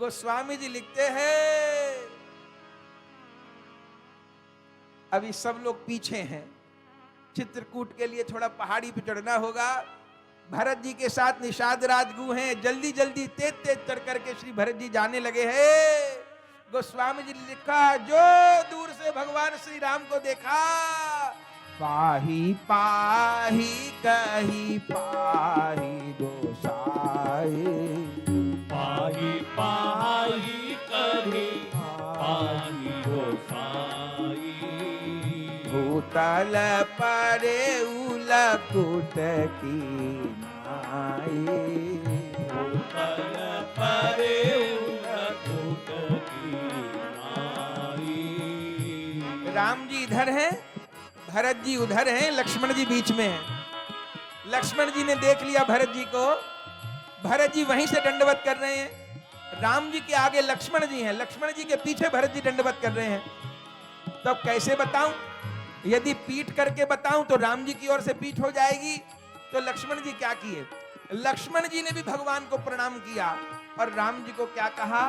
गोस्वामी जी लिखते हैं, अभी सब लोग पीछे हैं, चित्रकूट के लिए थोड़ा पहाड़ी पे चढ़ना होगा। भरत जी के साथ निषाद राजगु हैं, जल्दी जल्दी तेज तेज चढ़ करके श्री भरत जी जाने लगे हैं। गोस्वामी जी ने लिखा, जो दूर से भगवान श्री राम को देखा, पाही पाही कही पाही गोसाई, पाही पाही कही पाही गोसाई, भूतल परे उलकुट की नाई, भूतल परे उलकुट की नाई। राम जी इधर हैं, भरत जी उधर हैं, लक्ष्मण जी बीच में हैं। लक्ष्मण जी ने देख लिया भरत जी को, भरत जी वहीं से दंडवत कर रहे हैं। राम जी के आगे लक्ष्मण जी हैं, लक्ष्मण जी के पीछे भरत जी दंडवत कर रहे हैं। तब कैसे बताऊं? यदि पीठ करके बताऊं तो राम जी की ओर से पीठ हो जाएगी। तो लक्ष्मण जी क्या किए? लक्ष्मण जी ने भी भगवान को प्रणाम किया और राम जी को क्या कहा?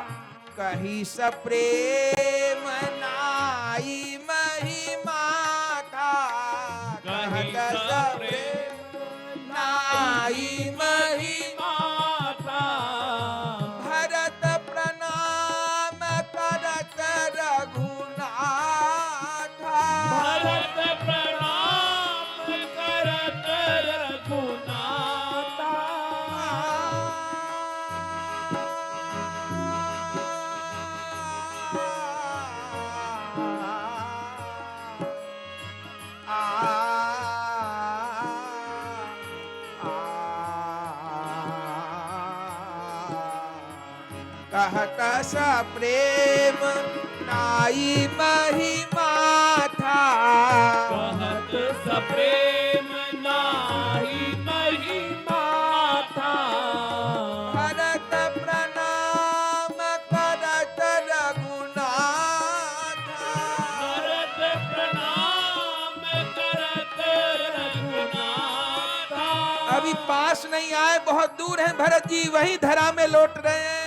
कही सप्रेम नाई महिमा था, कही सप्रेम नाई महिमा, भरत प्रणाम करत रघुनाथ, भरत प्रणाम करत रघुनाथ, कहत सा प्रेम नाई महिमा था, कहत सप्रेम नाहि महिमा था, भरत प्रणाम करत रघुनाथ, भरत प्रणाम करत रघुनाथ। अभी पास नहीं आए, बहुत दूर हैं भरत जी, वही धरा में लौट रहे हैं।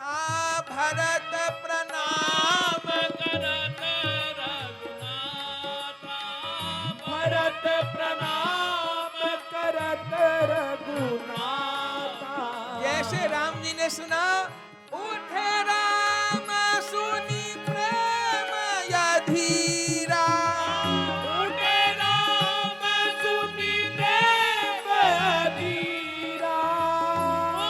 हाँ, भरत प्रणाम करत रघुनाथ, भरत प्रणाम करत रघुनाथ। जैसे राम जी ने सुना, उठे राम सुनी प्रेम अधीरा, उठे राम सुनि देव अधीरा,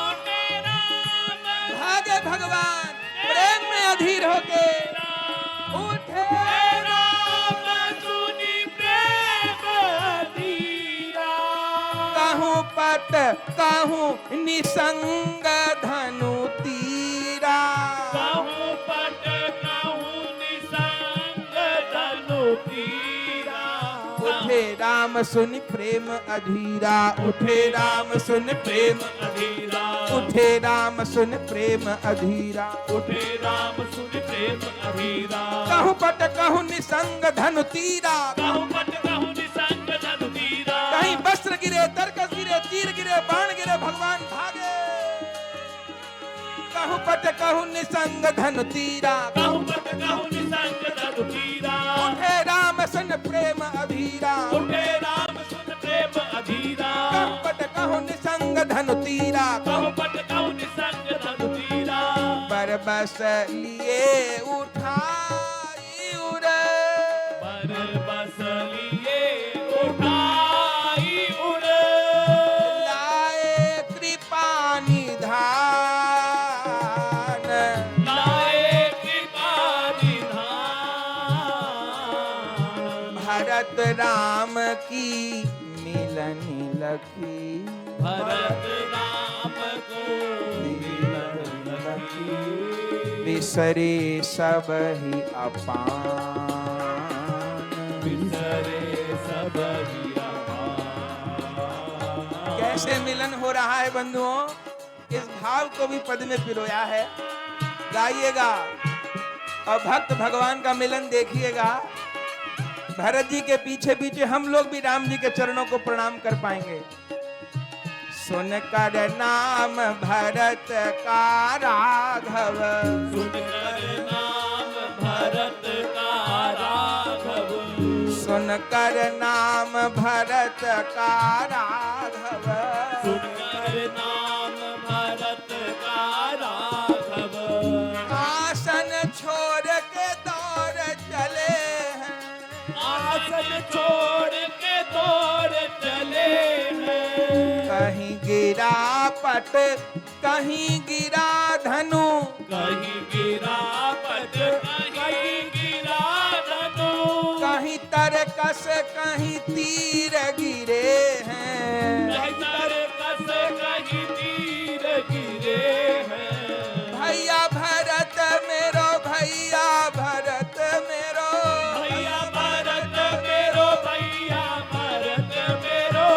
उठे राम भागे भगवान प्रेम में अधीर होके, उठे राम सुनि प्रेम अधीरा, कहूँ पट कहूँ निसंग धनु तीरा, कहूँ पट कहूँ निसंग धनु तीरा, उठे राम सुन प्रेम अधीरा, उठे राम सुन प्रेम, अधीरा, उठे राम सुन प्रेम अधीरा, उठे राम सुनि प्रेम अधीरा, कहूँ पट कहूँ निसंग धनु तीरा, कहूँ पट कहूँ निसंग धनु तीरा, कहीं वस्त्र गिरे, तरकस गिरे, तीर गिरे, बाण गिरे, भगवान भागे। कहूँ पट कहूँ निसंग धनु तीरा, कहूँ पट कहूँ निसंग धनु तीरा, उठे राम सुन प्रेम अधीरा, उठे राम सुनि प्रेम अधीरा, कहूँ पट कहूँ निसंग धनु तीरा, कहूँ पट कहूँ निसंग धनु तीरा, पर बस लिए उठाई उरे, पर बस लिए उठाई उड़े, लाए कृपा निधान, लाए कृपा निधान, भरत राम की मिलनी लखी, भरत राम को मिलन लखी, बिसरे सब ही अपान, बिसरे सब ही अपान। कैसे मिलन हो रहा है बंधुओं, इस भाव को भी पद में पिरोया है, गाइएगा और भक्त भगवान का मिलन देखिएगा। भरत जी के पीछे पीछे हम लोग भी राम जी के चरणों को प्रणाम कर पाएंगे। सुनकर नाम भरत का राघव, सुनकर नाम भरत का राघव, सुनकर नाम भरत का राघव, सुनकर नाम भरत का राघव, आसन छोड़ के दौड़ चले हैं, आसन छोड़ के दौड़ चले हैं, कहीं गिरा पट कहीं गिरा धनु, कहीं गिरा पट कहीं गिरा धनु, कहीं तरकस कहीं तीर गिरे हैं, कहीं तरकस कहीं तीर गिरे हैं, भैया भरत मेरो, भैया भरत मेरो, भैया भरत मेरो, भैया भरत मेरो,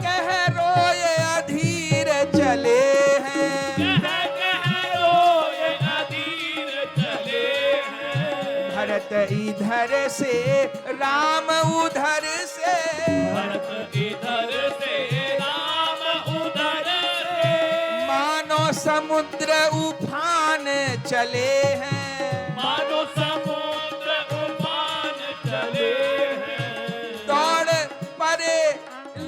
कह रोए अधीर चले हैं, कह रोए अधीर चले हैं, भरत इधर से राम उधर से, भरत इधर से राम उधर से, मानो समुद्र उफान चले हैं, मानो समुद्र उफान चले हैं, दौड़ पड़े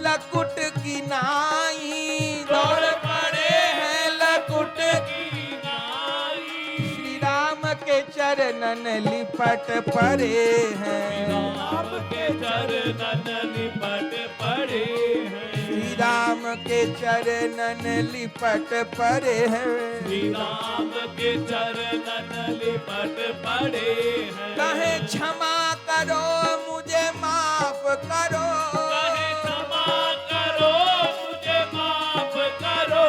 लकुट की नाई, दौड़ पड़े हैं लकुट की नाई, श्री राम के चरणन लिपट पड़े हैं, राम के चरणन लिपट पड़े हैं, श्री राम के चरणन लिपट पड़े हैं, श्री राम के चरणन लिपट पड़े हैं, कहे क्षमा करो मुझे माफ करो, कहे क्षमा करो मुझे माफ करो,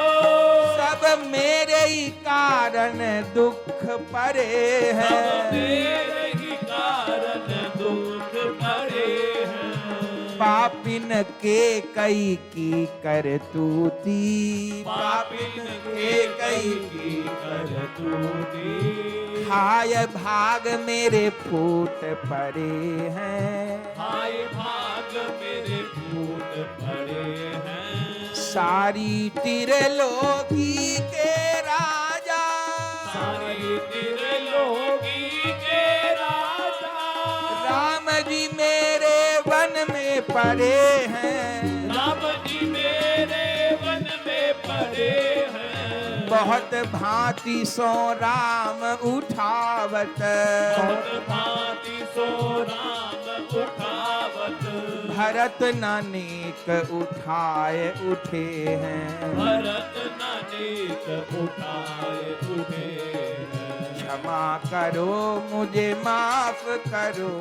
सब मेरे ही कारण दुख पड़े सब हैं, मेरे ही कारण दुख पड़े हैं, पापिन के कई की करतूती, पापिन के कई की करतूती, हाय भाग मेरे फूट पड़े हैं, हाय भाग मेरे फूट पड़े हैं, सारी त्रिलोकी के राजा, सारी त्रिलोकी के राजा, राम जी मेरे वन में पड़े हैं, राम जी मेरे वन में पड़े हैं, बहुत भांति सो राम उठावत, बहुत भांति सो राम उठावत, भरत नानेक उठाए उठे हैं, भरत नानेक उठाए उठे हैं, क्षमा करो मुझे माफ करो,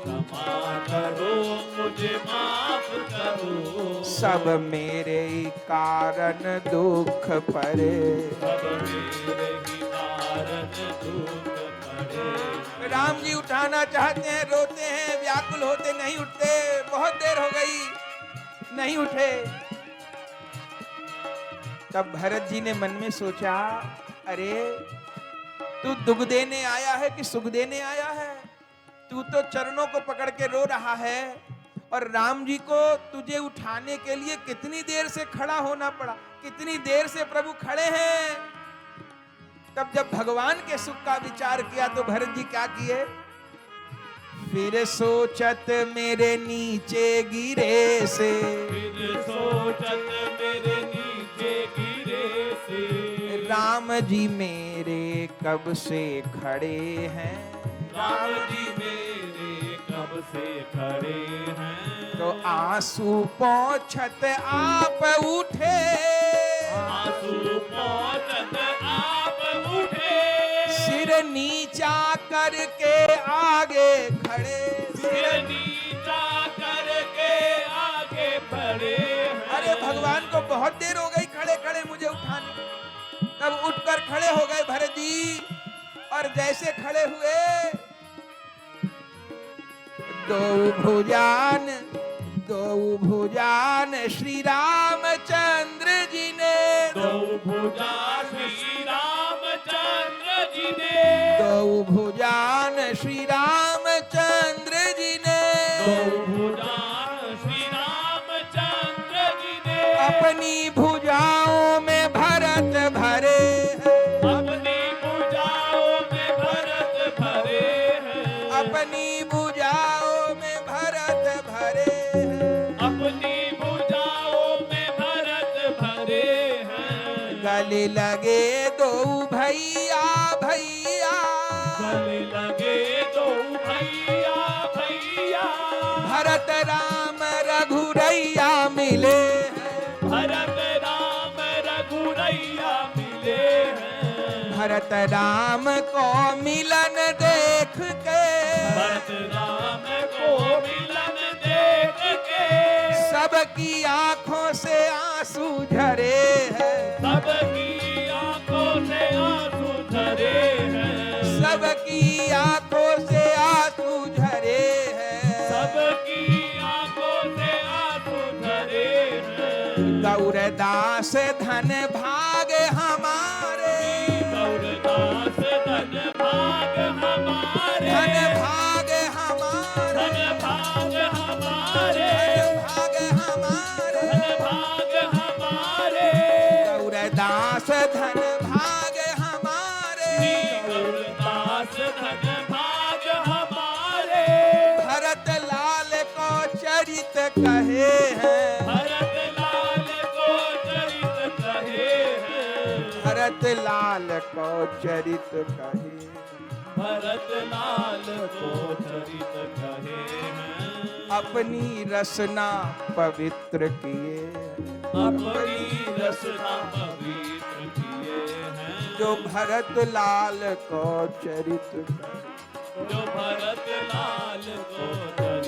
क्षमा करो मुझे माफ करो, सब मेरे कारण दुख पड़े, सब मेरे ही कारण दुख पड़े, राम जी उठाना चाहते हैं, रोते हैं, व्याकुल होते, नहीं उठते, बहुत देर हो गई नहीं उठे। तब भरत जी ने मन में सोचा, अरे तू दुख देने आया है कि सुख देने आया है? तू तो चरणों को पकड़ के रो रहा है और राम जी को तुझे उठाने के लिए कितनी देर से खड़ा होना पड़ा, कितनी देर से प्रभु खड़े हैं। तब जब भगवान के सुख का विचार किया तो भरत जी क्या किए, फिर सोचत मेरे नीचे गिरे से, फिर सोचत मेरे नीचे गिरे से, राम जी मेरे कब से खड़े हैं, राम जी मेरे कब से खड़े हैं, तो आंसू पोंछत आप उठे, आंसू पोंछत आप उठे, सिर नीचा करके आगे खड़े, सिर नीचा करके आगे बढ़े हैं। अरे भगवान को बहुत देर हो गई खड़े खड़े मुझे उठाने। तब उठकर खड़े हो गए भरत जी, और जैसे खड़े हुए दो भुजान श्री रामचंद्र जी ने, दो भुजान श्री रामचंद्र जी ने, दो भुजान श्री रामचंद्र जी ने, दो भुजान श्री रामचंद्र जी ने, अपनी भुजाओं में भरत भरे हैं, अपनी भुजाओं में भरत भरे हैं, अपनी भुजाओं में भरत भरे हैं, अपनी भुजाओं में भरत भरे हैं। गले लगे दो भैया भैया, गले लगे दो भैया भैया, भरत राम रघुरैया मिले हैं, भरत राम रघुरैया मिले हैं। भरत राम को मिलन देख के, भरत राम को मिलन देख के, सबकी आंखों से आंसू झरे हैं, सबकी आंखों से आंसू झरे हैं, सबकी आंखों से आंसू झरे हैं, सबकी आंखों से आंसू झरे हैं। गौरदास धन भाग हमारे, गौरदास धन भाग हमारे, धन भाग हमारे, धन भाग हमारे, भाग हमारे, धन भाग हमारे, गौरदास धन भाग हमारे, गौरदास धन भाग हमारे। भरत लाल को चरित कहे हैं, भरत लाल को चरित कहे हैं, भरत लाल को चरित कहे, भरत लाल को चरित कहे हैं। अपनी रसना पवित्र किए हैं, अपनी रसना पवित्र किए हैं, जो भरत लाल को चरित कहे। जो भरत लाल को चरित